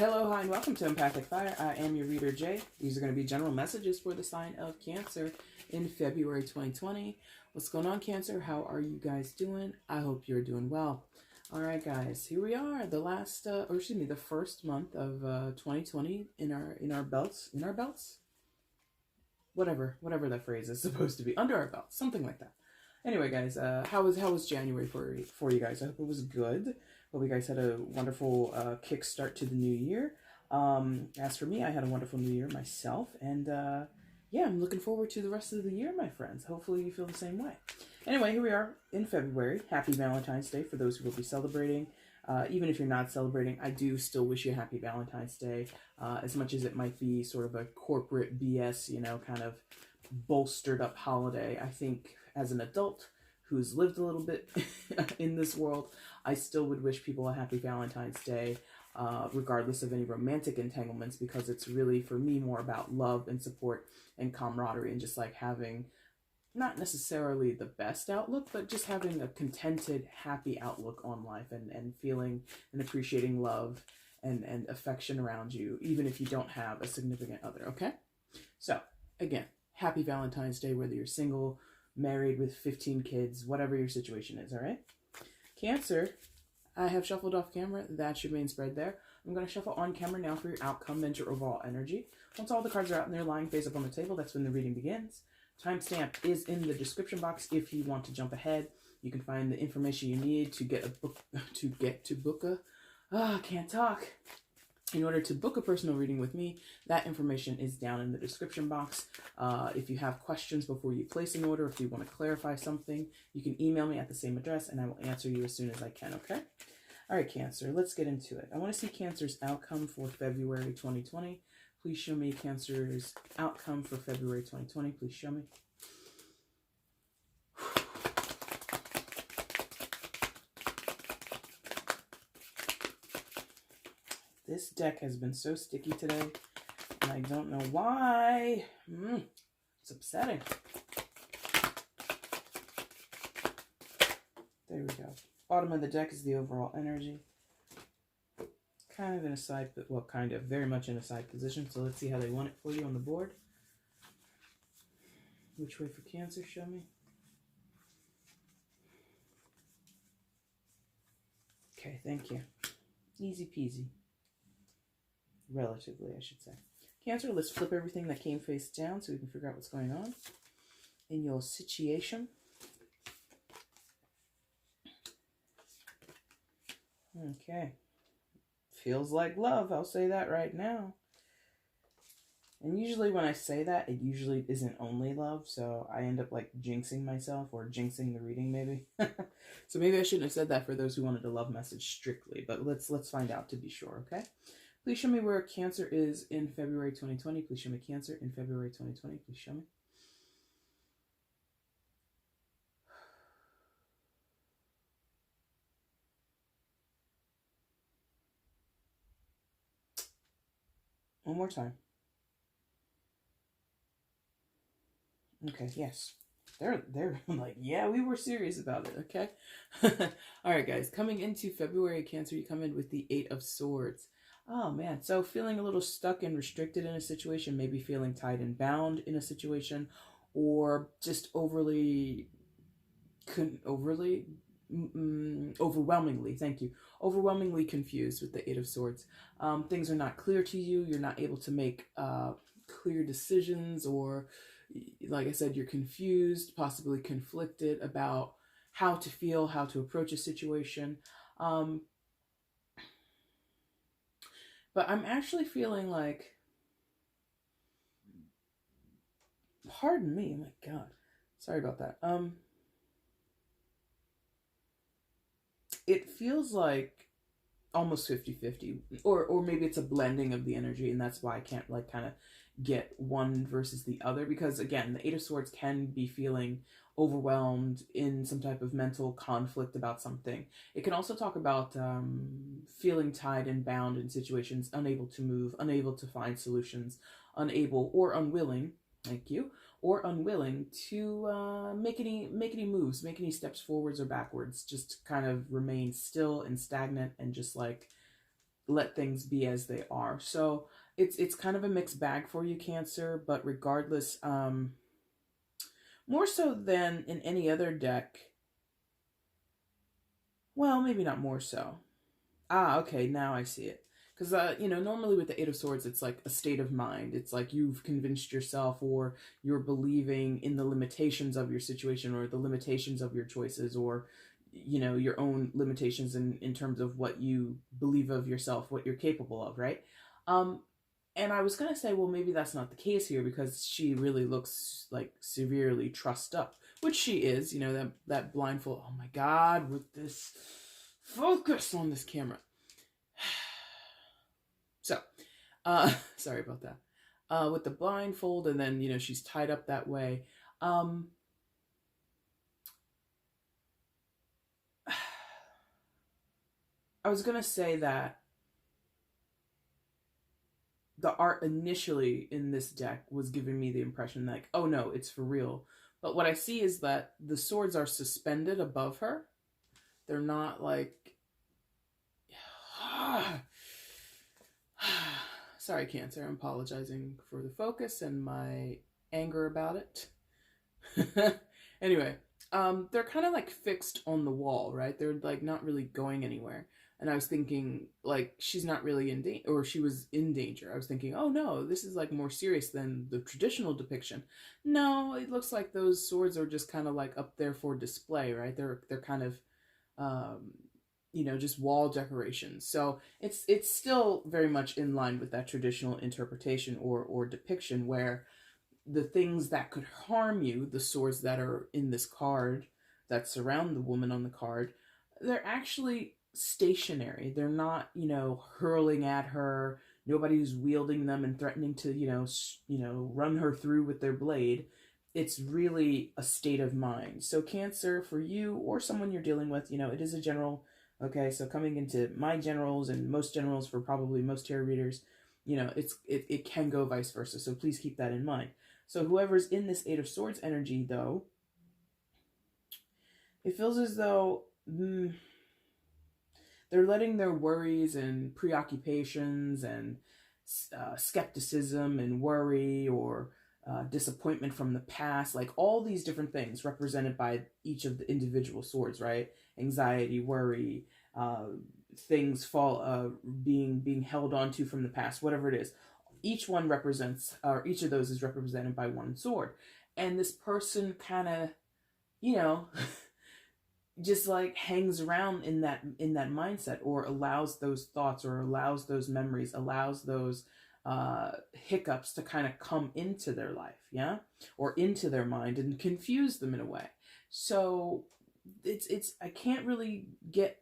Hello, hi, and welcome to EmpathicFire. I am your reader, Jay. These are going to be general messages for the sign of Cancer in February 2020. What's going on, Cancer? How are you guys doing? I hope you're doing well. All right, guys, here we are. The first month of 2020 in our belts. Whatever that phrase is supposed to be. Under our belts, something like that. Anyway, guys, how was January for you guys? I hope it was good. Hope you guys had a wonderful kickstart to the new year. As for me, I had a wonderful new year myself, and yeah, I'm looking forward to the rest of the year, my friends. Hopefully you feel the same way. Anyway, here we are in February. Happy Valentine's Day for those who will be celebrating. Even if you're not celebrating, I do still wish you a happy Valentine's Day. As much as it might be sort of a corporate BS, kind of bolstered up holiday, I think as an adult who's lived a little bit in this world, I still would wish people a happy Valentine's Day, regardless of any romantic entanglements, because it's really, for me, more about love and support and camaraderie and just like having not necessarily the best outlook, but just having a contented, happy outlook on life and feeling and appreciating love and affection around you, even if you don't have a significant other, okay? So, again, happy Valentine's Day, whether you're single, married with 15 kids, whatever your situation is, all right? Cancer, I have shuffled off camera. That's your main spread there. I'm going to shuffle on camera now for your outcome and your overall energy. Once all the cards are out and they're lying face up on the table, that's when the reading begins. Timestamp is in the description box if you want to jump ahead. You can find the information you need to In order to book a personal reading with me, that information is down in the description box. If you have questions before you place an order, if you want to clarify something, you can email me at the same address and I will answer you as soon as I can, okay? All right, Cancer, let's get into it. I want to see Cancer's outcome for February 2020. Please show me Cancer's outcome for February 2020. Please show me. This deck has been so sticky today, and I don't know why. It's upsetting. There we go. Bottom of the deck is the overall energy. Kind of in a side, well, kind of, very much in a side position. So let's see how they want it for you on the board. Which way for Cancer? Show me. Okay, thank you. Easy peasy. Relatively, I should say. Cancer, let's flip everything that came face down so we can figure out what's going on in your situation. Okay. Feels like love, I'll say that right now. And usually when I say that, it usually isn't only love, so I end up like jinxing myself or jinxing the reading maybe. So maybe I shouldn't have said that for those who wanted a love message strictly, but let's find out to be sure, okay? Please show me where Cancer is in February 2020. Please show me Cancer in February 2020. Please show me. One more time. Okay, yes. They're like, yeah, we were serious about it, okay? All right, guys. Coming into February, Cancer, you come in with the 8 of Swords. Oh, man. So feeling a little stuck and restricted in a situation, maybe feeling tied and bound in a situation, or just overwhelmingly, thank you, overwhelmingly confused with the 8 of Swords. Things are not clear to you. You're not able to make clear decisions, or like I said, you're confused, possibly conflicted about how to feel, how to approach a situation. But I'm actually feeling like, pardon me, oh my God, sorry about that. It feels like almost 50-50, or maybe it's a blending of the energy, and that's why I can't like kind of get one versus the other, because again, the 8 of Swords can be feeling overwhelmed in some type of mental conflict about something. It can also talk about feeling tied and bound in situations, unable to move, unable to find solutions, unable or unwilling, thank you, or unwilling to make any moves, make any steps forwards or backwards, just kind of remain still and stagnant and just like let things be as they are. So it's kind of a mixed bag for you, Cancer, but regardless, more so than in any other deck, well, maybe not more so. Ah, okay, now I see it. Because, normally with the Eight of Swords, it's like a state of mind. It's like you've convinced yourself, or you're believing in the limitations of your situation, or the limitations of your choices, or, your own limitations in terms of what you believe of yourself, what you're capable of, right? Um, and I was going to say, well, maybe that's not the case here, because she really looks like severely trussed up, which she is, that blindfold. Oh my God, with this focus on this camera. So, sorry about that. With the blindfold, and then, she's tied up that way. I was going to say that the art initially in this deck was giving me the impression like, oh no, it's for real. But what I see is that the swords are suspended above her. They're not like... Sorry, Cancer, I'm apologizing for the focus and my anger about it. Anyway, they're kind of like fixed on the wall, right? They're like not really going anywhere. And I was thinking, like, she's not really in danger, or she was in danger. I was thinking, oh no, this is like more serious than the traditional depiction. No, it looks like those swords are just kind of like up there for display, right? They're kind of, just wall decorations. So it's still very much in line with that traditional interpretation or depiction, where the things that could harm you, the swords that are in this card that surround the woman on the card, they're actually stationary. They're not, hurling at her. Nobody's wielding them and threatening to, run her through with their blade. It's really a state of mind. So Cancer, for you or someone you're dealing with, it is a general. Okay, so coming into my generals and most generals for probably most tarot readers, it can go vice versa. So please keep that in mind. So whoever's in this Eight of Swords energy, though, it feels as though they're letting their worries and preoccupations and skepticism and worry, or disappointment from the past, like all these different things represented by each of the individual swords, right? Anxiety, worry, things being held onto from the past, whatever it is. Each one represents, or each of those is represented by one sword. And this person kind of, just like hangs around in that mindset, or allows those thoughts, or allows those memories, allows those hiccups to kind of come into their life, yeah, or into their mind, and confuse them in a way. So it's I can't really get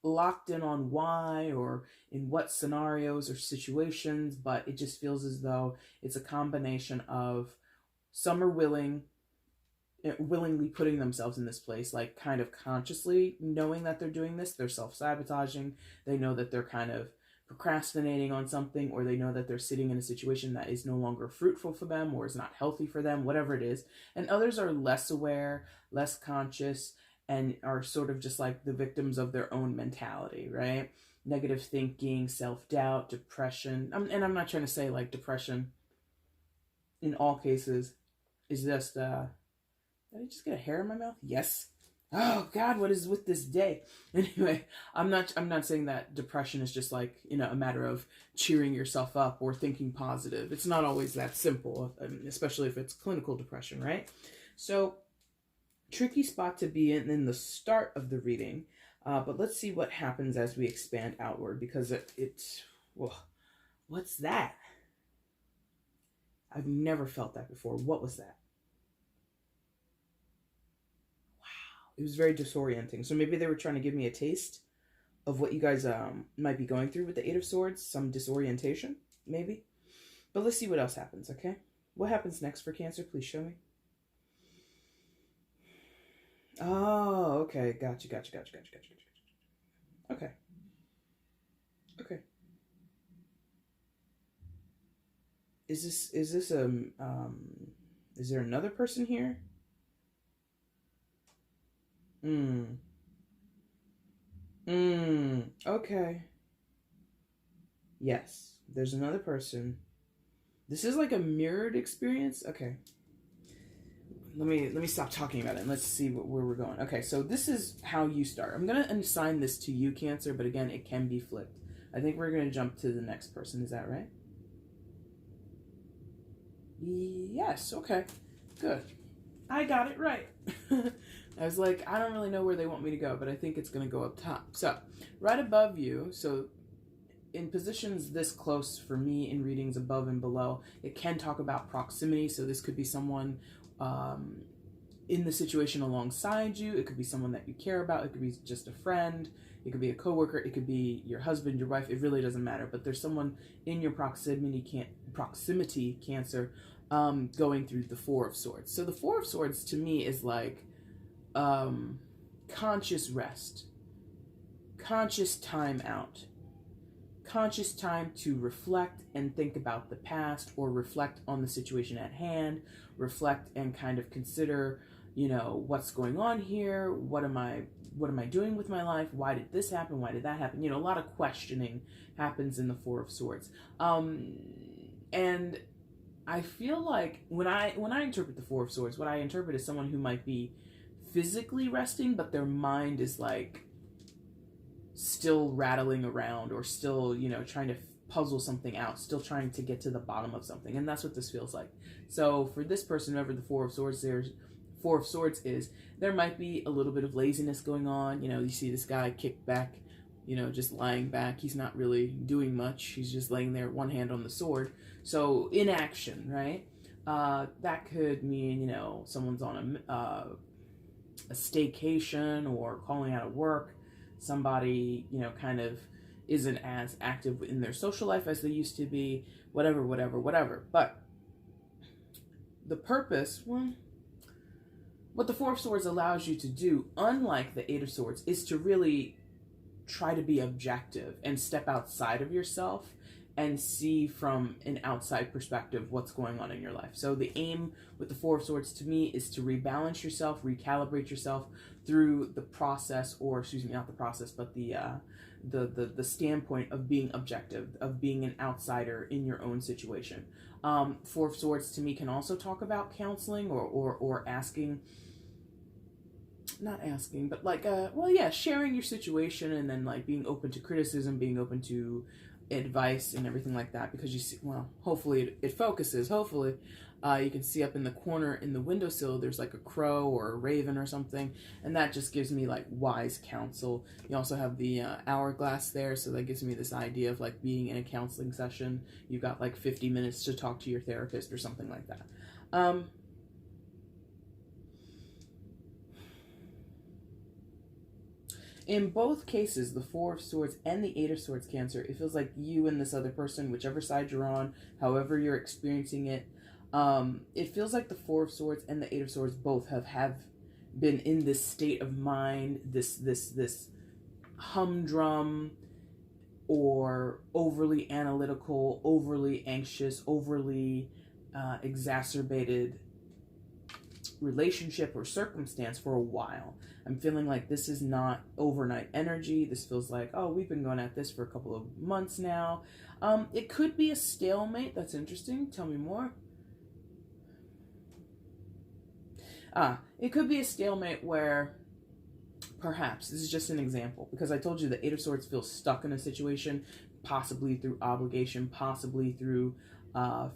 locked in on why or in what scenarios or situations, but it just feels as though it's a combination of some are willingly putting themselves in this place, like kind of consciously knowing that they're doing this. They're self-sabotaging. They know that they're kind of procrastinating on something, or they know that they're sitting in a situation that is no longer fruitful for them, or is not healthy for them, whatever it is. And others are less aware, less conscious, and are sort of just like the victims of their own mentality, right? Negative thinking, self-doubt, depression. And I'm not trying to say like depression in all cases is just did I just get a hair in my mouth? Yes. Oh God, what is with this day? Anyway, I'm not saying that depression is just like, a matter of cheering yourself up or thinking positive. It's not always that simple, especially if it's clinical depression, right? So, tricky spot to be in the start of the reading, but let's see what happens as we expand outward, because well, what's that? I've never felt that before. What was that? It was very disorienting. So maybe they were trying to give me a taste of what you guys might be going through with the Eight of Swords. Some disorientation, maybe. But let's see what else happens, okay? What happens next for Cancer? Please show me. Oh, okay. Gotcha. Okay. Okay. Is there another person here? Okay. Yes, there's another person. This is like a mirrored experience. Okay. Let me stop talking about it and let's see where we're going. Okay, so this is how you start. I'm going to assign this to you, Cancer, but again, it can be flipped. I think we're going to jump to the next person. Is that right? Yes, okay. Good. I got it right. I was like, I don't really know where they want me to go, but I think it's going to go up top. So, right above you, so in positions this close for me in readings above and below, it can talk about proximity. So this could be someone in the situation alongside you. It could be someone that you care about. It could be just a friend. It could be a coworker. It could be your husband, your wife. It really doesn't matter. But there's someone in your proximity, Cancer, going through the Four of Swords. So the Four of Swords to me is like conscious rest, conscious time out, conscious time to reflect and think about the past, or reflect on the situation at hand, reflect and kind of consider, what's going on here, what am I doing with my life, why did this happen, why did that happen, a lot of questioning happens in the Four of Swords. And I feel like when I interpret the Four of Swords, what I interpret is someone who might be physically resting, but their mind is like still rattling around, or still, trying to puzzle something out, still trying to get to the bottom of something. And that's what this feels like. So for this person, whoever the Four of Swords is, there might be a little bit of laziness going on. You see this guy kicked back, just lying back. He's not really doing much. He's just laying there, one hand on the sword. So inaction, right? That could mean, someone's on a staycation or calling out of work. Somebody, kind of isn't as active in their social life as they used to be, whatever. But the purpose, what the Four of Swords allows you to do, unlike the Eight of Swords, is to really try to be objective and step outside of yourself and see from an outside perspective what's going on in your life. So the aim with the Four of Swords to me is to rebalance yourself, recalibrate yourself through the process, or excuse me, not the process, but the standpoint of being objective, of being an outsider in your own situation. Four of Swords to me can also talk about counseling or asking, not asking, but like, sharing your situation, and then like being open to criticism, being open to advice and everything like that, because you see, hopefully it focuses, hopefully. You can see up in the corner in the windowsill, there's like a crow or a raven or something, and that just gives me like wise counsel. You also have the hourglass there, so that gives me this idea of like being in a counseling session. You've got like 50 minutes to talk to your therapist or something like that. In both cases, the Four of Swords and the Eight of Swords, Cancer, it feels like you and this other person, whichever side you're on, however you're experiencing it, it feels like the Four of Swords and the Eight of Swords both have been in this state of mind, this humdrum, or overly analytical, overly anxious, overly exacerbated relationship or circumstance for a while. I'm feeling like this is not overnight energy. This feels like, we've been going at this for a couple of months now. It could be a stalemate. That's interesting. Tell me more. It could be a stalemate where perhaps, this is just an example, because I told you the Eight of Swords feels stuck in a situation, possibly through obligation, possibly through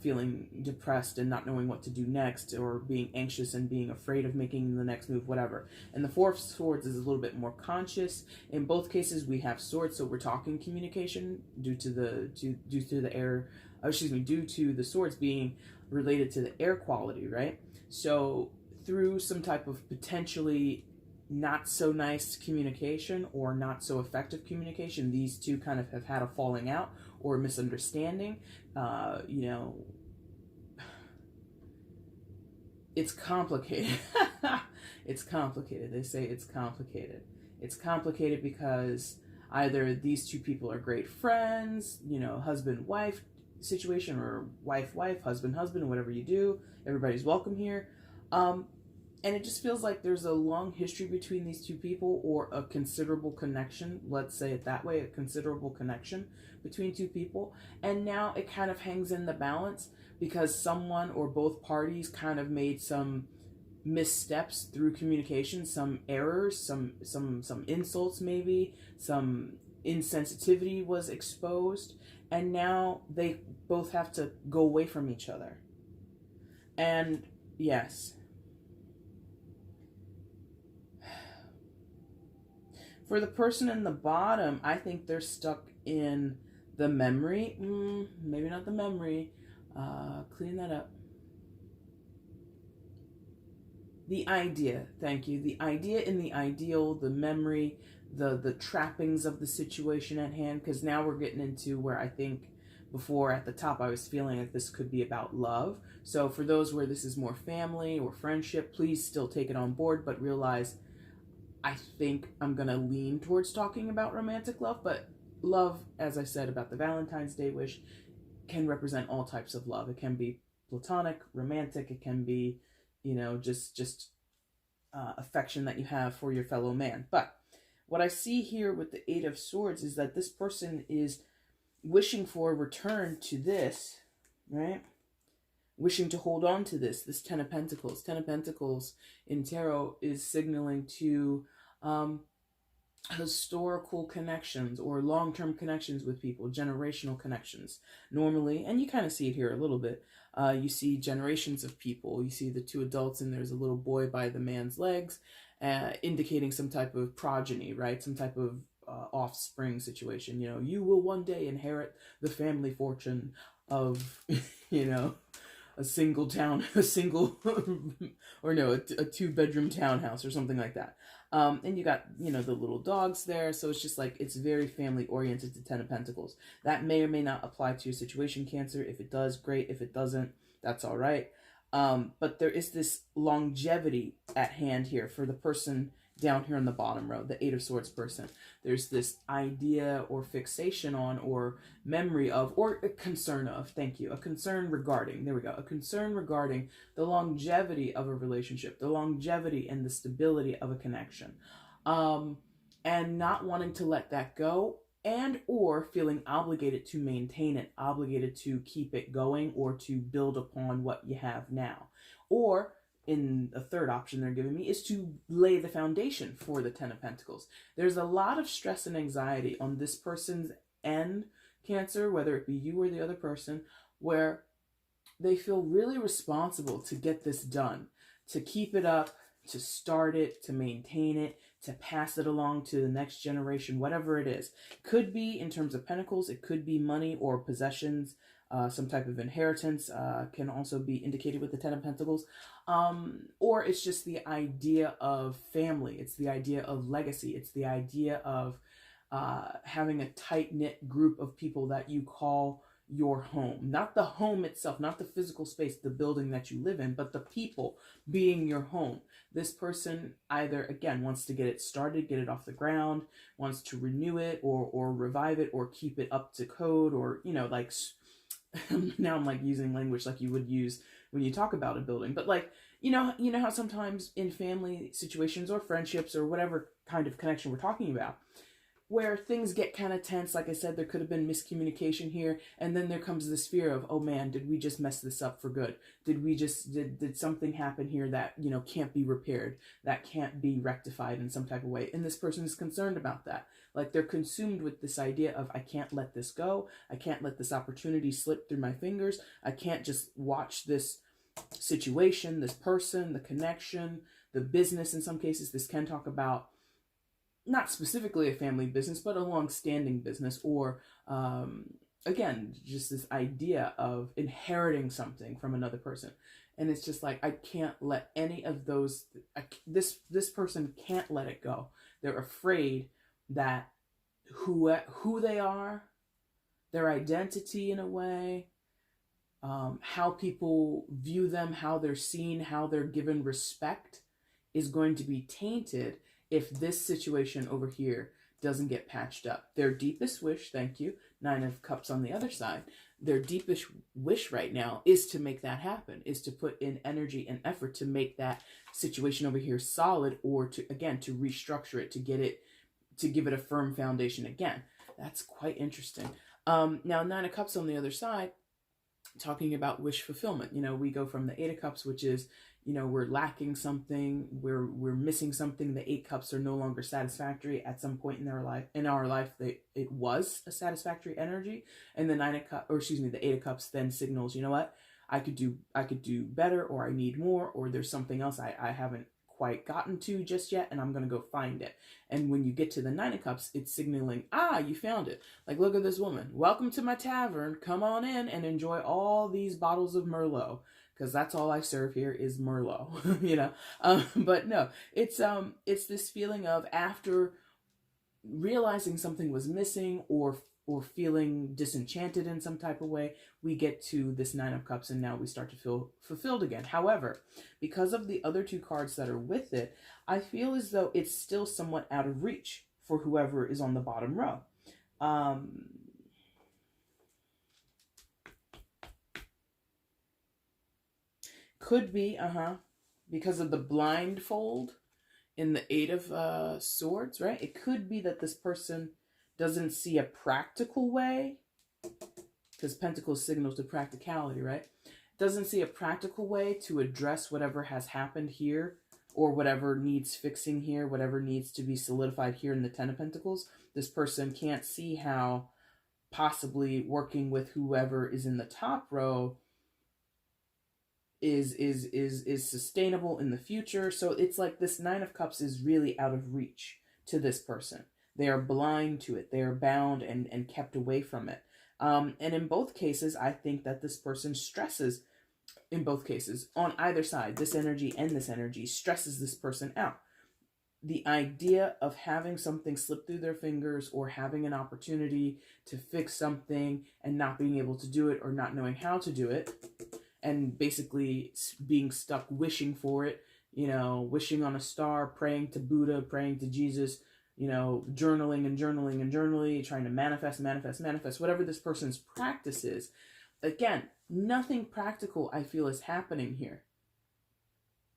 feeling depressed and not knowing what to do next, or being anxious and being afraid of making the next move, whatever. And the Four of Swords is a little bit more conscious. In both cases, we have swords, so we're talking communication due to the swords being related to the air quality, right? So through some type of potentially not so nice communication or not so effective communication, these two kind of have had a falling out or misunderstanding. It's complicated. It's complicated. They say it's complicated. It's complicated because either these two people are great friends, husband-wife situation, or wife-wife, husband-husband, whatever you do, everybody's welcome here. And it just feels like there's a long history between these two people, or a considerable connection. Let's say it that way, a considerable connection between two people. And now it kind of hangs in the balance because someone or both parties kind of made some missteps through communication, some errors, some insults, maybe some insensitivity was exposed, and now they both have to go away from each other. And yes, for the person in the bottom, I think they're stuck in the memory. Maybe not the memory. Clean that up. The idea, thank you. The idea in the ideal, the memory, the trappings of the situation at hand, because now we're getting into where I think before at the top I was feeling like this could be about love. So for those where this is more family or friendship, please still take it on board, but realize I think I'm going to lean towards talking about romantic love, but love, as I said about the Valentine's Day wish, can represent all types of love. It can be platonic, romantic, it can be, you know, just affection that you have for your fellow man. But what I see here with the Eight of Swords is that this person is wishing for a return to this, right? Wishing to hold on to this Ten of Pentacles. Ten of Pentacles in tarot is signaling to historical connections or long-term connections with people, generational connections. Normally, and you kind of see it here a little bit, you see generations of people. You see the two adults and there's a little boy by the man's legs, indicating some type of progeny, right? Some type of offspring situation. You know, you will one day inherit the family fortune of, you know, a single or no, a two-bedroom townhouse or something like that. And you got, you know, the little dogs there. So it's just like, it's very family oriented to Ten of Pentacles. That may or may not apply to your situation, Cancer. If it does, great. If it doesn't, that's all right. But there is this longevity at hand here for the person down here on the bottom row, the Eight of Swords person. There's this idea or fixation on or memory of or a concern of, thank you, a concern regarding, there we go, a concern regarding the longevity of a relationship, the longevity and the stability of a connection, and not wanting to let that go, and or feeling obligated to maintain it, obligated to keep it going or to build upon what you have now. Or in a third option they're giving me is to lay the foundation for the Ten of Pentacles. There's a lot of stress and anxiety on this person's end, Cancer, whether it be you or the other person, where they feel really responsible to get this done, to keep it up, to start it, to maintain it, to pass it along to the next generation, whatever it is. Could be in terms of pentacles, it could be money or possessions, some type of inheritance can also be indicated with the Ten of Pentacles. Or it's just the idea of family. It's the idea of legacy. It's the idea of having a tight-knit group of people that you call your home. Not the home itself, not the physical space, the building that you live in, but the people being your home. This person either, again, wants to get it started, get it off the ground, wants to renew it or revive it or keep it up to code, or, you know, like, now I'm like using language like you would use when you talk about a building, but like, you know how sometimes in family situations or friendships or whatever kind of connection we're talking about, where things get kind of tense, like I said, there could have been miscommunication here, and then there comes this fear of, oh man, did we just mess this up for good? Did something happen here that, you know, can't be repaired, that can't be rectified in some type of way? And this person is concerned about that. Like, they're consumed with this idea of, I can't let this go, I can't let this opportunity slip through my fingers, I can't just watch this situation, this person, the connection, the business. In some cases, this can talk about not specifically a family business, but a long-standing business, or again, just this idea of inheriting something from another person. And it's just like, I can't let any of those, this person can't let it go. They're afraid that who they are, their identity in a way, how people view them, how they're seen, how they're given respect is going to be tainted if this situation over here doesn't get patched up. Their deepest wish, thank you, Nine of Cups on the other side, their deepest wish right now is to make that happen, is to put in energy and effort to make that situation over here solid, or to, again, to restructure it, to get it, to give it a firm foundation again. That's quite interesting. Now, Nine of Cups on the other side, talking about wish fulfillment. You know, we go from the Eight of Cups, which is, you know, we're lacking something, we're missing something. The Eight Cups are no longer satisfactory. At some point in our life, it was a satisfactory energy, and the the Eight of Cups then signals, you know what, I could do better, or I need more, or there's something else I haven't quite gotten to just yet, and I'm going to go find it. And when you get to the Nine of Cups, it's signaling, you found it. Like, look at this woman. Welcome to my tavern. Come on in and enjoy all these bottles of Merlot, because that's all I serve here is Merlot, you know. But no, it's this feeling of, after realizing something was missing, or feeling disenchanted in some type of way, we get to this Nine of Cups, and now we start to feel fulfilled again. However, because of the other two cards that are with it, I feel as though it's still somewhat out of reach for whoever is on the bottom row. Could be, because of the blindfold in the Eight of Swords, right? It could be that this person doesn't see a practical way, because Pentacles signals to practicality, right? Doesn't see a practical way to address whatever has happened here, or whatever needs fixing here, whatever needs to be solidified here in the Ten of Pentacles. This person can't see how possibly working with whoever is in the top row is sustainable in the future. So it's like this Nine of Cups is really out of reach to this person. They are blind to it. They are bound and kept away from it. And in both cases, I think that this person stresses, in both cases, on either side, this energy and this energy stresses this person out. The idea of having something slip through their fingers, or having an opportunity to fix something and not being able to do it, or not knowing how to do it, and basically being stuck wishing for it, you know, wishing on a star, praying to Buddha, praying to Jesus, you know, journaling and journaling and journaling, trying to manifest, whatever this person's practice is. Again, nothing practical, I feel, is happening here.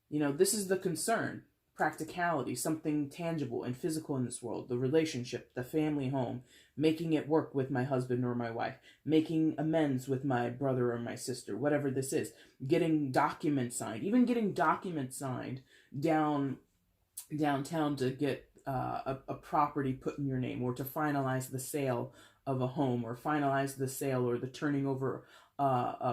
You know, this is the concern. Practicality, something tangible and physical in this world, the relationship, the family home, making it work with my husband or my wife, making amends with my brother or my sister, whatever this is, getting documents signed, even getting documents signed downtown to get a property put in your name, or to finalize the sale of a home, or finalize the sale or the turning over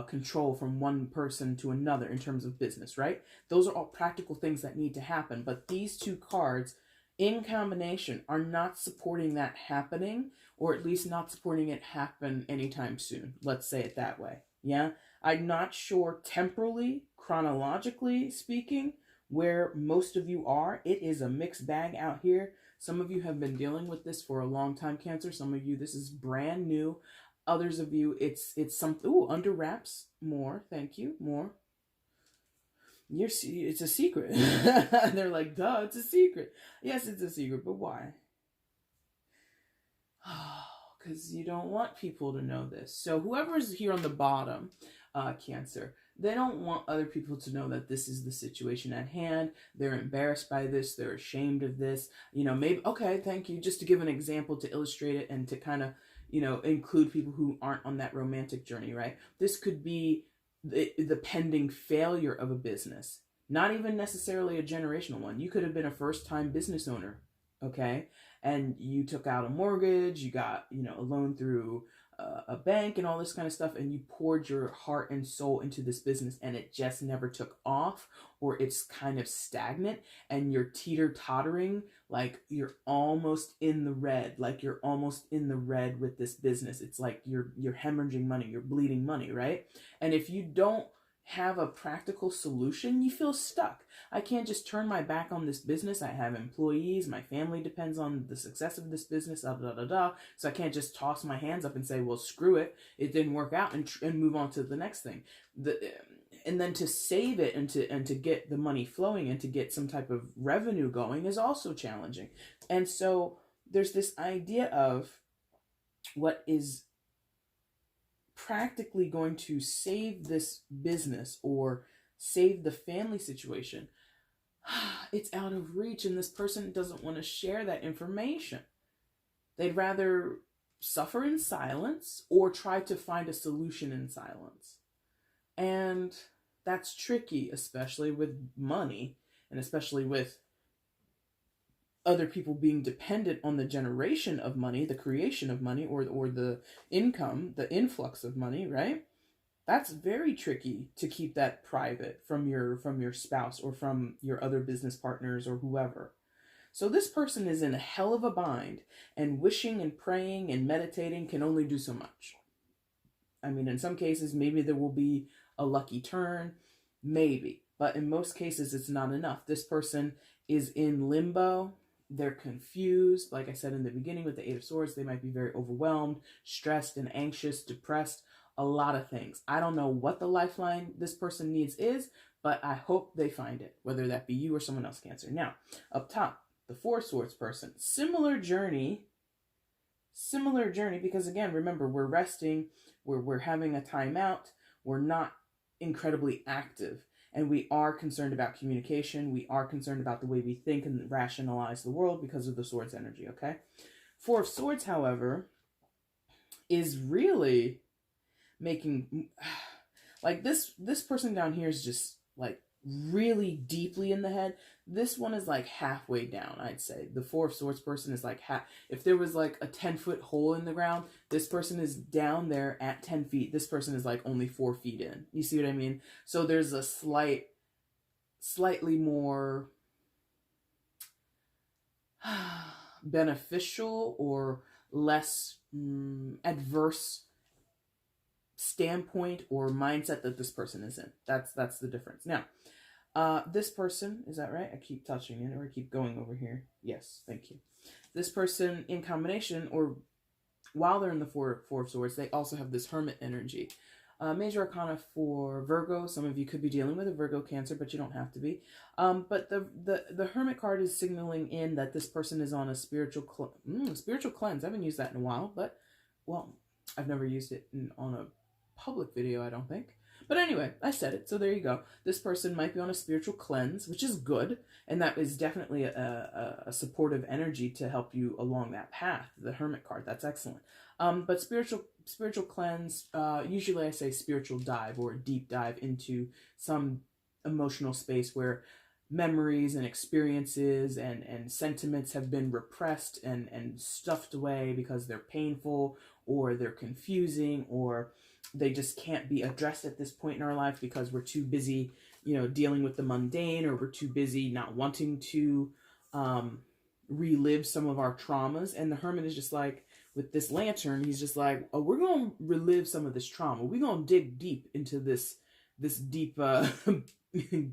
control from one person to another in terms of business, right? Those are all practical things that need to happen. But these two cards in combination are not supporting that happening, or at least not supporting it happen anytime soon. Let's say it that way. Yeah. I'm not sure temporally, chronologically speaking, where most of you are. It is a mixed bag out here. Some of you have been dealing with this for a long time, Cancer. Some of you, this is brand new. Others of you, it's something, under wraps, more, thank you, more. It's a secret. They're like, duh, it's a secret. Yes, it's a secret, but why? Because you don't want people to know this. So whoever's here on the bottom, Cancer, they don't want other people to know that this is the situation at hand. They're embarrassed by this. They're ashamed of this. You know, maybe, okay, thank you. Just to give an example to illustrate it, and to kind of, you know, include people who aren't on that romantic journey, right? This could be the pending failure of a business, not even necessarily a generational one. You could have been a first-time business owner, okay? And you took out a mortgage, you got, you know, a loan through a bank and all this kind of stuff, and you poured your heart and soul into this business, and it just never took off, or it's kind of stagnant, and you're teeter-tottering, like you're almost in the red, with this business. It's like you're hemorrhaging money, you're bleeding money, right? And if you don't have a practical solution, you feel stuck. I can't just turn my back on this business. I have employees. My family depends on the success of this business, So I can't just toss my hands up and say, well, screw it. It didn't work out, and move on to the next thing. And then to save it and to get the money flowing and to get some type of revenue going is also challenging. And so there's this idea of what is practically going to save this business or save the family situation, it's out of reach, and this person doesn't want to share that information. They'd rather suffer in silence or try to find a solution in silence. And that's tricky, especially with money, and especially with other people being dependent on the generation of money, the creation of money, or the income, the influx of money, right? That's very tricky to keep that private from your spouse or from your other business partners or whoever. So this person is in a hell of a bind, and wishing and praying and meditating can only do so much. I mean, in some cases, maybe there will be a lucky turn, maybe. But in most cases, it's not enough. This person is in limbo. They're confused. Like I said in the beginning with the Eight of Swords, they might be very overwhelmed, stressed and anxious, depressed, a lot of things. I don't know what the lifeline this person needs is, but I hope they find it, whether that be you or someone else, Cancer. Now, up top, the Four of Swords person. Similar journey, because again, remember, we're resting, we're having a timeout, we're not incredibly active, and we are concerned about communication, we are concerned about the way we think and rationalize the world because of the Swords energy, okay? Four of Swords, however, is really making, like, this person down here is just like really deeply in the head. This one is like halfway down, I'd say. The Four of Swords person is like if there was like a 10-foot hole in the ground, this person is down there at 10 feet. This person is like only 4 feet in. You see what I mean? So there's a slightly more beneficial or less adverse standpoint or mindset that this person is in. That's the difference. Now, this person, is that right? I keep touching it, or I keep going over here. Yes, thank you. This person, in combination, or while they're in the Four of Swords, they also have this Hermit energy. Major Arcana for Virgo. Some of you could be dealing with a Virgo, Cancer, but you don't have to be. But the Hermit card is signaling in that this person is on a spiritual cleanse. I haven't used that in a while, but, well, I've never used it on a public video, I don't think. But anyway, I said it, so there you go. This person might be on a spiritual cleanse, which is good, and that is definitely a supportive energy to help you along that path. The Hermit card, that's excellent. But spiritual cleanse, usually I say spiritual dive or deep dive into some emotional space where memories and experiences and sentiments have been repressed and stuffed away because they're painful or they're confusing or they just can't be addressed at this point in our life because we're too busy, dealing with the mundane, or we're too busy not wanting to relive some of our traumas. And the Hermit is just like, with this lantern, he's just like, oh, we're going to relive some of this trauma. We're going to dig deep into this deep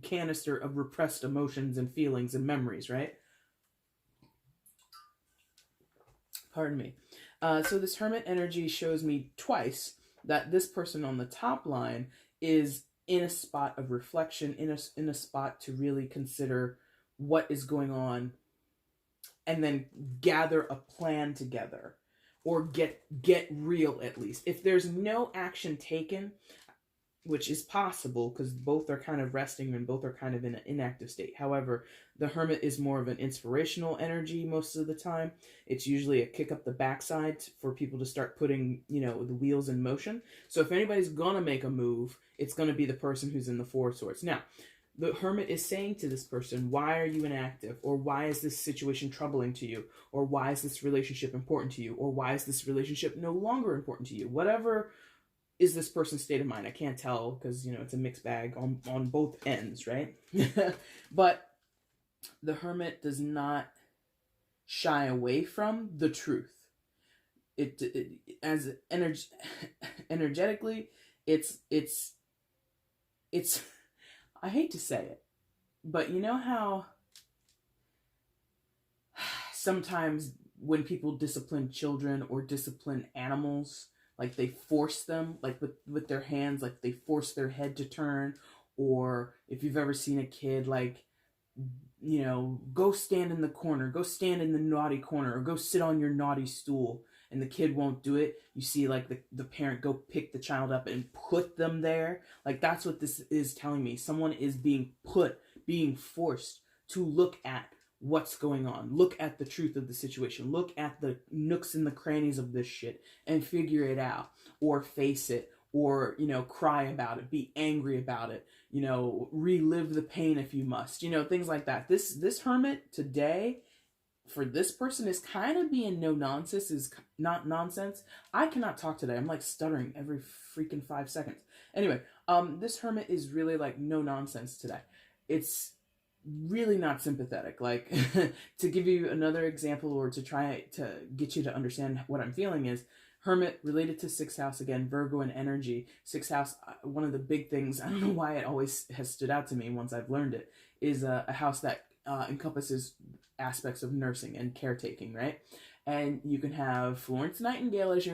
canister of repressed emotions and feelings and memories, right? Pardon me. So this Hermit energy shows me twice that this person on the top line is in a spot of reflection, in a spot to really consider what is going on and then gather a plan together or get real at least. If there's no action taken, which is possible because both are kind of resting and both are kind of in an inactive state. However, the Hermit is more of an inspirational energy most of the time. It's usually a kick up the backside for people to start putting, the wheels in motion. So if anybody's going to make a move, it's going to be the person who's in the Four of Swords. Now, the Hermit is saying to this person, why are you inactive? Or why is this situation troubling to you? Or why is this relationship important to you? Or why is this relationship no longer important to you? Whatever is this person's state of mind. I can't tell because, it's a mixed bag on both ends, right? But the Hermit does not shy away from the truth. It as energetically, it's I hate to say it, but you know how sometimes when people discipline children or discipline animals, like they force them, like with their hands, like they force their head to turn. Or if you've ever seen a kid, like, go stand in the corner, go stand in the naughty corner, or go sit on your naughty stool. and the kid won't do it, you see like the parent go pick the child up and put them there. Like that's what this is telling me. Someone is being forced to look at what's going on, look at the truth of the situation, look at the nooks and the crannies of this shit and figure it out, or face it, or, you know, cry about it, be angry about it, you know, relive the pain if you must, you know, things like that. This hermit today, for this person, is kind of being no nonsense, is not nonsense. I cannot talk today. I'm like stuttering every freaking 5 seconds. Anyway, this hermit is really like no nonsense today. It's really not sympathetic. Like, to give you another example, or to try to get you to understand what I'm feeling, is hermit related to 6th house, again, Virgo and energy. 6th house, one of the big things, I don't know why it always has stood out to me once I've learned it, is a house that encompasses aspects of nursing and caretaking, right? And you can have Florence Nightingale as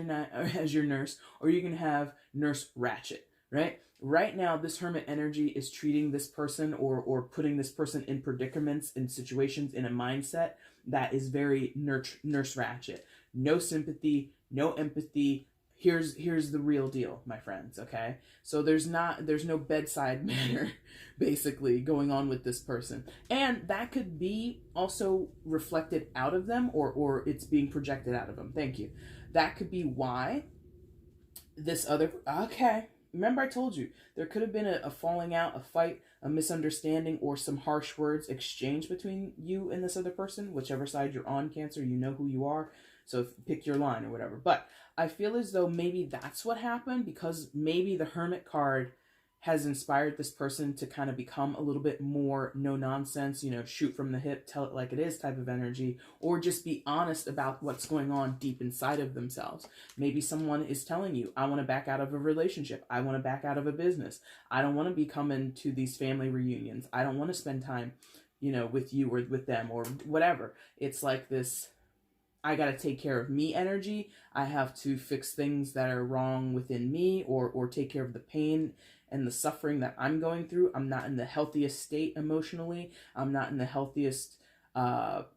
your nurse, or you can have Nurse Ratchet, right? Right now, this hermit energy is treating this person, or putting this person in predicaments, in situations, in a mindset that is very Nurse Ratchet. No sympathy, no empathy. Here's the real deal, my friends, okay? So there's no bedside manner basically going on with this person. And that could be also reflected out of them, or it's being projected out of them. Thank you. That could be why this other, okay. Remember I told you, there could have been a falling out, a fight, a misunderstanding, or some harsh words exchanged between you and this other person, whichever side you're on, Cancer, you know who you are. So pick your line or whatever. But I feel as though maybe that's what happened, because maybe the Hermit card has inspired this person to kind of become a little bit more no nonsense, you know, shoot from the hip, tell it like it is type of energy, or just be honest about what's going on deep inside of themselves. Maybe someone is telling you, I want to back out of a relationship. I want to back out of a business. I don't want to be coming to these family reunions. I don't want to spend time, you know, with you or with them or whatever. It's like this, I got to take care of me energy. I have to fix things that are wrong within me, or take care of the pain and the suffering that I'm going through. I'm not in the healthiest state emotionally. I'm not in the healthiest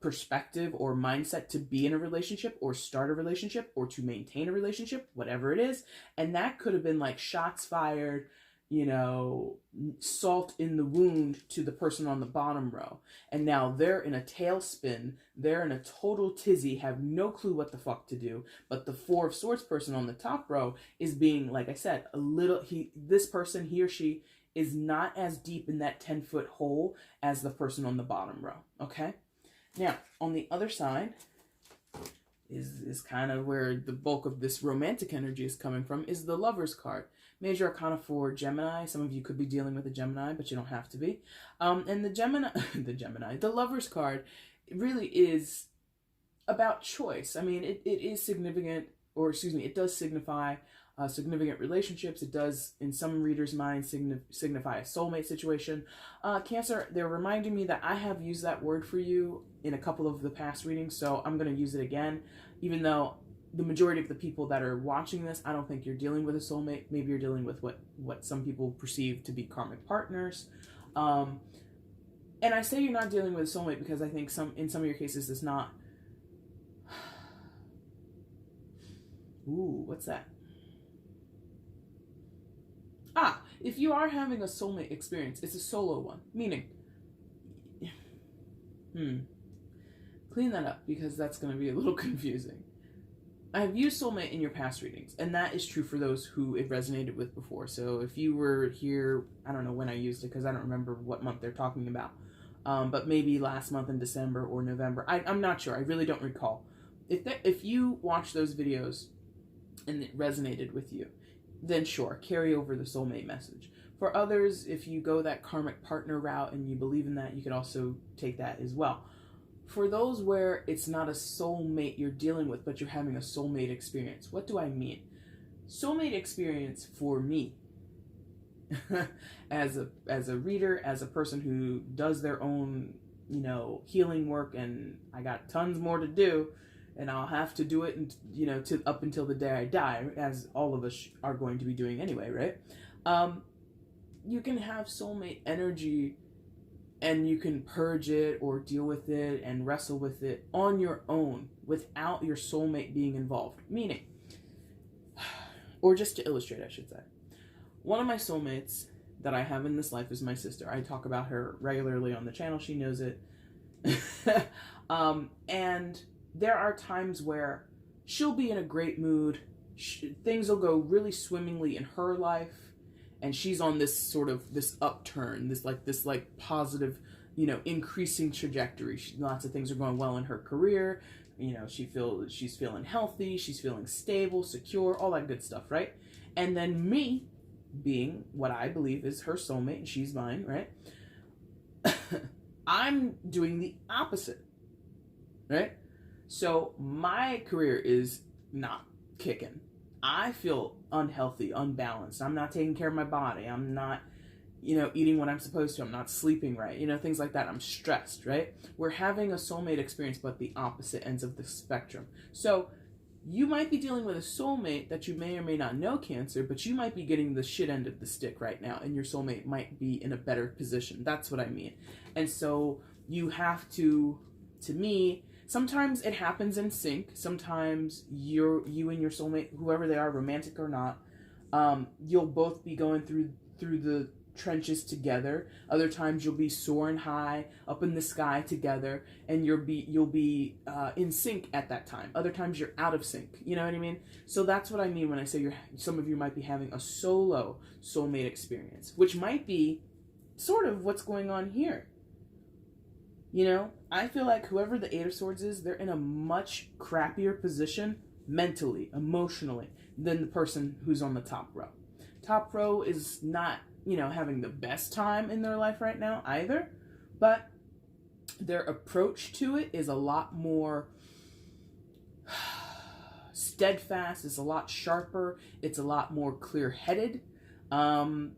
perspective or mindset to be in a relationship, or start a relationship, or to maintain a relationship, whatever it is. And that could have been like shots fired, you know, salt in the wound to the person on the bottom row. And now they're in a tailspin. They're in a total tizzy, have no clue what the fuck to do. But the 4 of Swords person on the top row is being, like I said, this person, he or she, is not as deep in that 10-foot hole as the person on the bottom row, okay? Now, on the other side is kind of where the bulk of this romantic energy is coming from, is the Lovers card. Major Arcana for Gemini. Some of you could be dealing with a Gemini, but you don't have to be. And the Lovers card really is about choice. I mean, it is significant, or excuse me, it does signify significant relationships. It does, in some readers' minds, signify a soulmate situation. Cancer, they're reminding me that I have used that word for you in a couple of the past readings, so I'm going to use it again, even though the majority of the people that are watching this, I don't think you're dealing with a soulmate. Maybe you're dealing with what some people perceive to be karmic partners. And I say you're not dealing with a soulmate because I think in some of your cases it's not. Ooh, what's that? If you are having a soulmate experience, it's a solo one. Meaning, clean that up, because that's going to be a little confusing. I have used soulmate in your past readings, and that is true for those who it resonated with before. So if you were here, I don't know when I used it, because I don't remember what month they're talking about, but maybe last month in December or November. I'm not sure. I really don't recall. If you watch those videos and it resonated with you, then sure, carry over the soulmate message. For others, if you go that karmic partner route and you believe in that, you could also take that as well. For those where it's not a soulmate you're dealing with, but you're having a soulmate experience, what do I mean? Soulmate experience for me, as a reader, as a person who does their own, you know, healing work, and I got tons more to do, and I'll have to do it, and you know, up until the day I die, as all of us are going to be doing anyway, right? You can have soulmate energy and you can purge it or deal with it and wrestle with it on your own without your soulmate being involved. Meaning, or just to illustrate, I should say, one of my soulmates that I have in this life is my sister. I talk about her regularly on the channel. She knows it. And there are times where she'll be in a great mood. Things will go really swimmingly in her life. And she's on this sort of, this upturn, this positive, increasing trajectory. Lots of things are going well in her career. She's feeling healthy. She's feeling stable, secure, all that good stuff, right? And then me, being what I believe is her soulmate, and she's mine, right? I'm doing the opposite, right? So my career is not kicking. I feel unhealthy, unbalanced. I'm not taking care of my body. I'm not, eating what I'm supposed to. I'm not sleeping right. Things like that. I'm stressed, right? We're having a soulmate experience, but the opposite ends of the spectrum. So you might be dealing with a soulmate that you may or may not know Cancer, but you might be getting the shit end of the stick right now, and your soulmate might be in a better position. That's what I mean. And so you have to me, sometimes it happens in sync. Sometimes you and your soulmate, whoever they are, romantic or not, you'll both be going through the trenches together. Other times you'll be soaring high up in the sky together, and you'll be in sync at that time. Other times you're out of sync. You know what I mean? So that's what I mean when I say some of you might be having a solo soulmate experience, which might be sort of what's going on here. I feel like whoever the Eight of Swords is, they're in a much crappier position mentally, emotionally, than the person who's on the top row. Top row is not, having the best time in their life right now either, but their approach to it is a lot more steadfast, it's a lot sharper, it's a lot more clear-headed than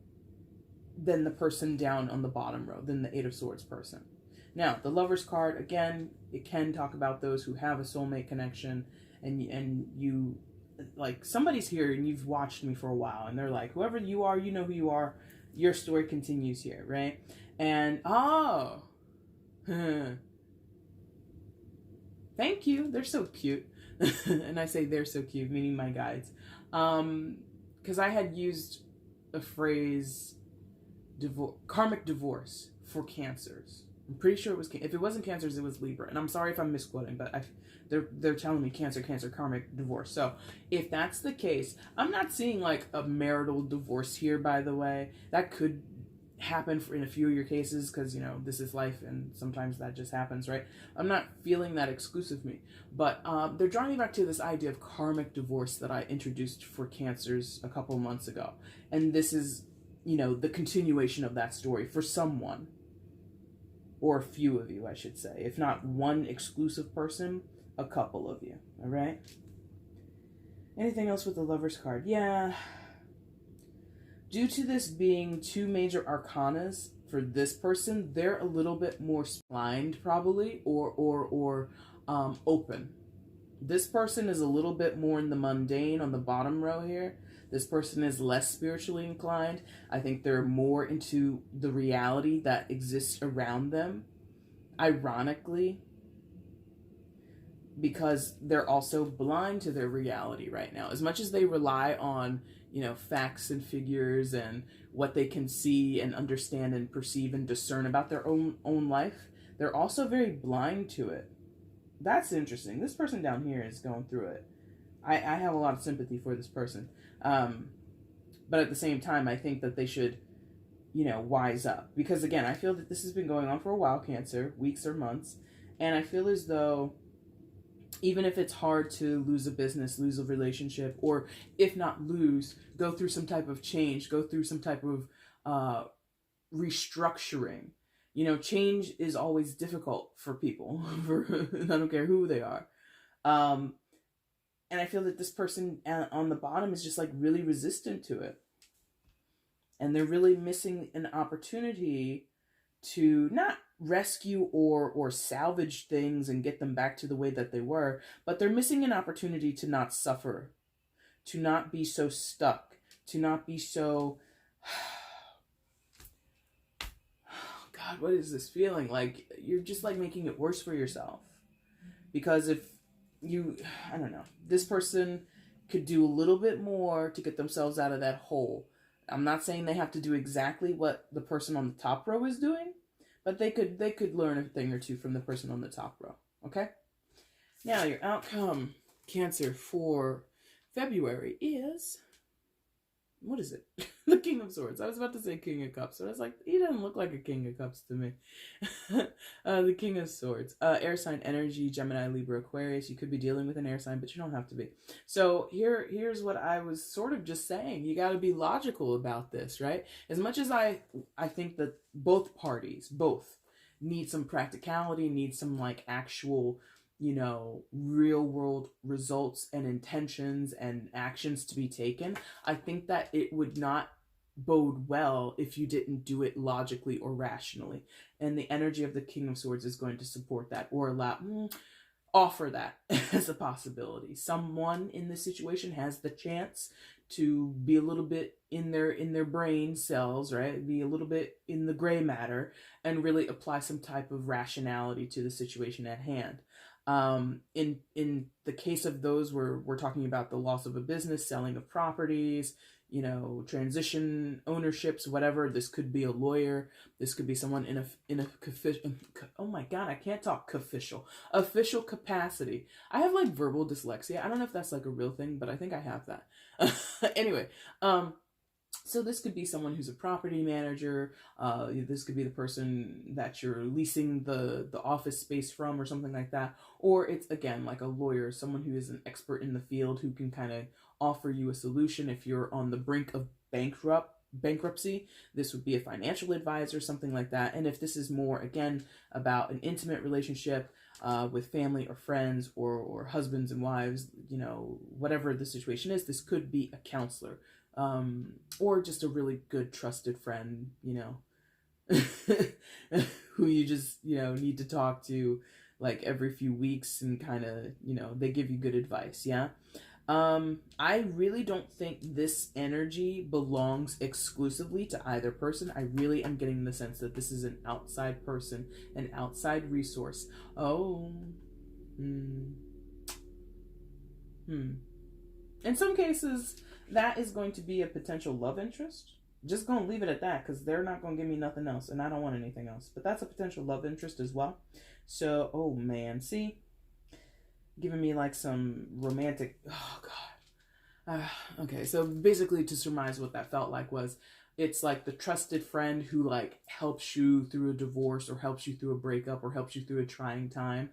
the person down on the bottom row, than the Eight of Swords person. Now, the Lover's card, again, it can talk about those who have a soulmate connection, and you, like, somebody's here and you've watched me for a while, and they're like, whoever you are, you know who you are, your story continues here, right? And, thank you, they're so cute. And I say they're so cute, meaning my guides. Because I had used a phrase, karmic divorce, for Cancers. I'm pretty sure it was, if it wasn't Cancers, it was Libra. And I'm sorry if I'm misquoting, but they're telling me Cancer, karmic divorce. So if that's the case, I'm not seeing like a marital divorce here, by the way. That could happen in a few of your cases, because, this is life and sometimes that just happens, right? I'm not feeling that exclusive me. But they're drawing me back to this idea of karmic divorce that I introduced for Cancers a couple months ago. And this is, the continuation of that story for someone. Or a few of you, I should say. If not one exclusive person, a couple of you. All right? Anything else with the Lover's card? Yeah. Due to this being two major arcanas for this person, they're a little bit more blind, probably, or open. This person is a little bit more in the mundane on the bottom row here. This person is less spiritually inclined. I think they're more into the reality that exists around them. Ironically, because they're also blind to their reality right now. As much as they rely on, facts and figures and what they can see and understand and perceive and discern about their own life, they're also very blind to it. That's interesting. This person down here is going through it. I have a lot of sympathy for this person. But at the same time, I think that they should, wise up. Because again, I feel that this has been going on for a while, Cancer, weeks or months. And I feel as though even if it's hard to lose a business, lose a relationship, or if not lose, go through some type of change, go through some type of restructuring. Change is always difficult for people. I don't care who they are. And I feel that this person on the bottom is just like really resistant to it. And they're really missing an opportunity to not rescue or salvage things and get them back to the way that they were, but they're missing an opportunity to not suffer, to not be so stuck, to not be so, God, what is this feeling? Like, you're just like making it worse for yourself. Because if you, I don't know, this person could do a little bit more to get themselves out of that hole. I'm not saying they have to do exactly what the person on the top row is doing, but they could learn a thing or two from the person on the top row. Okay? Now, your outcome, Cancer, for February is, what is it? The King of Swords. I was about to say King of Cups, but I was like, he doesn't look like a King of Cups to me. The King of Swords. Air sign energy, Gemini, Libra, Aquarius. You could be dealing with an air sign, but you don't have to be. So here's what I was sort of just saying. You got to be logical about this, right? As much as I think that both parties, need some practicality, need some like actual, real world results and intentions and actions to be taken. I think that it would not bode well if you didn't do it logically or rationally. And the energy of the King of Swords is going to support that or offer that as a possibility. Someone in this situation has the chance to be a little bit in their brain cells, right? Be a little bit in the gray matter and really apply some type of rationality to the situation at hand. In the case of those where we're talking about the loss of a business, selling of properties, transition ownerships, whatever. This could be a lawyer. This could be someone in a oh my God, I can't talk official capacity. I have like verbal dyslexia. I don't know if that's like a real thing, but I think I have that. Anyway, so this could be someone who's a property manager. This could be the person that you're leasing the office space from or something like that. Or it's, again, like a lawyer, someone who is an expert in the field who can kind of offer you a solution if you're on the brink of bankruptcy. This would be a financial advisor, something like that. And if this is more, again, about an intimate relationship with family or friends or husbands and wives, whatever the situation is, this could be a counselor. Or just a really good trusted friend, who you just, need to talk to like every few weeks and kind of, they give you good advice. Yeah. I really don't think this energy belongs exclusively to either person. I really am getting the sense that this is an outside person, an outside resource. In some cases, that is going to be a potential love interest. Just gonna leave it at that because they're not gonna give me nothing else and I don't want anything else. But that's a potential love interest as well. So, oh man, see? Giving me like some romantic, oh God. Okay, so basically to surmise what that felt like was, it's like the trusted friend who like helps you through a divorce or helps you through a breakup or helps you through a trying time.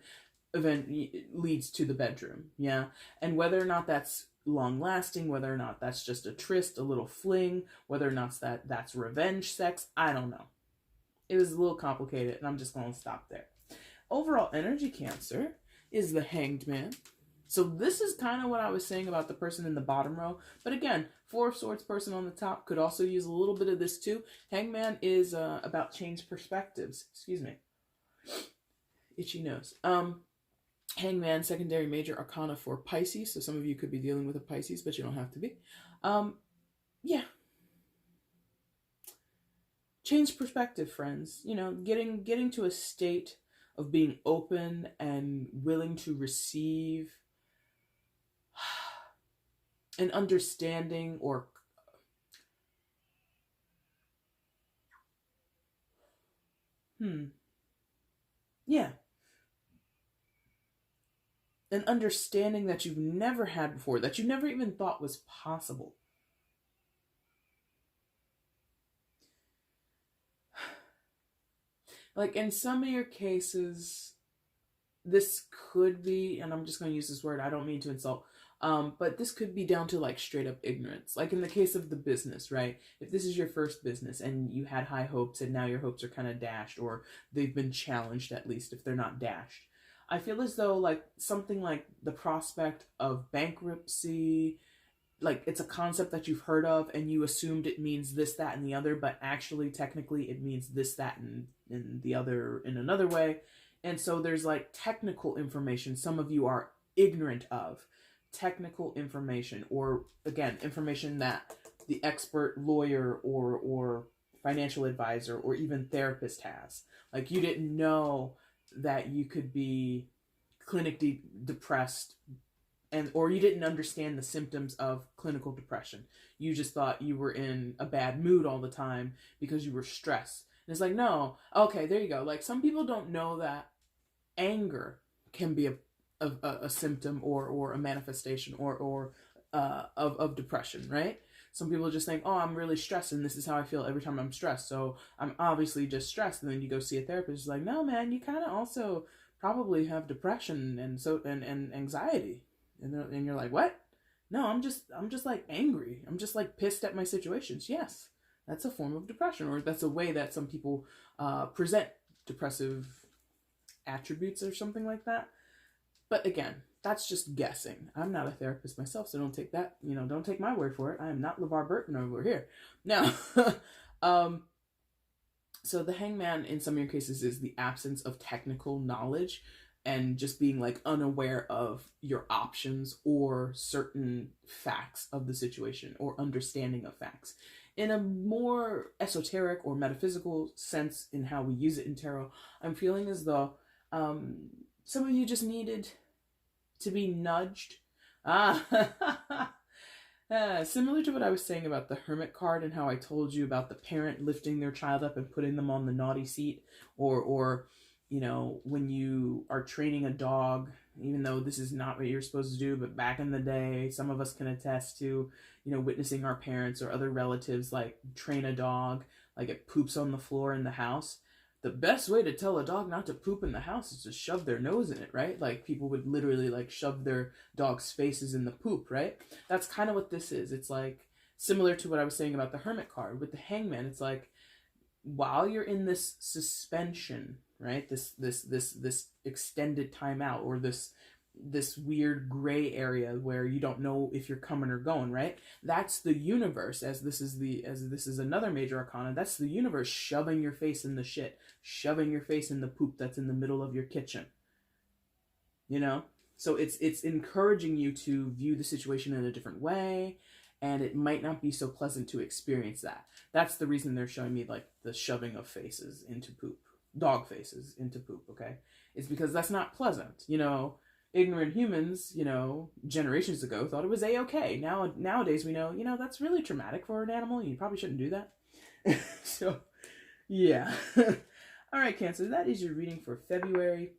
Event leads to the bedroom, yeah? And whether or not that's long lasting, whether or not that's just a tryst, a little fling, whether or not that's revenge sex, I don't know. It was a little complicated and I'm just going to stop there. Overall energy, Cancer, is the Hanged Man. So this is kind of what I was saying about the person in the bottom row. But again, Four of Swords person on the top could also use a little bit of this too. Hangman is about changed perspectives. Excuse me. Itchy nose. Hangman, secondary major arcana for Pisces. So some of you could be dealing with a Pisces, but you don't have to be. Yeah. Change perspective, friends. Getting to a state of being open and willing to receive an understanding or yeah. An understanding that you've never had before, that you never even thought was possible. Like in some of your cases, this could be, and I'm just going to use this word, I don't mean to insult, but this could be down to like straight up ignorance. Like in the case of the business, right? If this is your first business and you had high hopes and now your hopes are kind of dashed, or they've been challenged, at least if they're not dashed. I feel as though like something like the prospect of bankruptcy, like it's a concept that you've heard of and you assumed it means this, that, and the other, but actually technically it means this, that, and the other in another way. And so there's like technical information some of you are ignorant of. Technical information, or again, information that the expert lawyer or financial advisor or even therapist has. Like, you didn't know that you could be clinically depressed, and or you didn't understand the symptoms of clinical depression. You just thought you were in a bad mood all the time because you were stressed. And it's like, no, okay, there you go. Like, some people don't know that anger can be a symptom or a manifestation of depression, right? Some people just think, oh, I'm really stressed and this is how I feel every time I'm stressed, so I'm obviously just stressed. And then you go see a therapist, it's like, no, man, you kind of also probably have depression and anxiety. And you're like, what? No, I'm just like angry. I'm just like pissed at my situations. Yes, that's a form of depression, or that's a way that some people present depressive attributes or something like that. But again, that's just guessing. I'm not a therapist myself, so don't take that, don't take my word for it. I am not LeVar Burton over here. Now, so the hangman in some of your cases is the absence of technical knowledge and just being like unaware of your options or certain facts of the situation or understanding of facts. In a more esoteric or metaphysical sense in how we use it in tarot, I'm feeling as though some of you just needed to be nudged. Similar to what I was saying about the Hermit card and how I told you about the parent lifting their child up and putting them on the naughty seat, or when you are training a dog, even though this is not what you're supposed to do, but back in the day, some of us can attest to, witnessing our parents or other relatives like train a dog, like it poops on the floor in the house. The best way to tell a dog not to poop in the house is to shove their nose in it, right? Like, people would literally like shove their dog's faces in the poop, right? That's kind of what this is. It's like similar to what I was saying about the Hermit card with the Hangman. It's like, while you're in this suspension, right? This extended timeout, or this weird gray area where you don't know if you're coming or going, right? That's the universe, as this is another major arcana. That's the universe shoving your face in the shit, shoving your face in the poop that's in the middle of your kitchen. So it's encouraging you to view the situation in a different way, and it might not be so pleasant to experience that. That's the reason they're showing me like the shoving of faces into poop, dog faces into poop, okay? It's because that's not pleasant. Ignorant humans, generations ago thought it was a-okay. Nowadays we know, that's really traumatic for an animal. You probably shouldn't do that. So, yeah. All right, Cancer, that is your reading for February.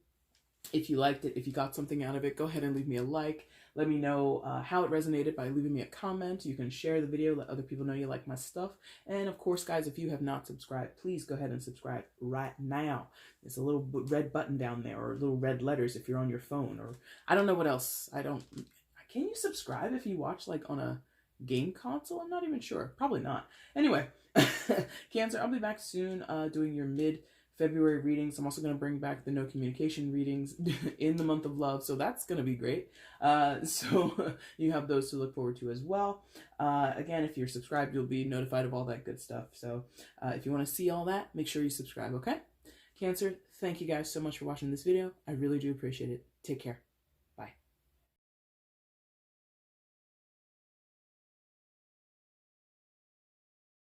If you liked it, if you got something out of it, go ahead and leave me a like. Let me know how it resonated by leaving me a comment. You can share the video, let other people know you like my stuff. And of course, guys, if you have not subscribed, please go ahead and subscribe right now. There's a little red button down there, or little red letters if you're on your phone, or I don't know what else. Can you subscribe if you watch like on a game console? I'm not even sure. Probably not. Anyway, Cancer, I'll be back soon doing your mid-February readings. I'm also going to bring back the no communication readings in the month of love, so that's going to be great. So you have those to look forward to as well. Again, if you're subscribed, you'll be notified of all that good stuff. So if you want to see all that, make sure you subscribe, okay? Cancer, thank you guys so much for watching this video. I really do appreciate it. Take care.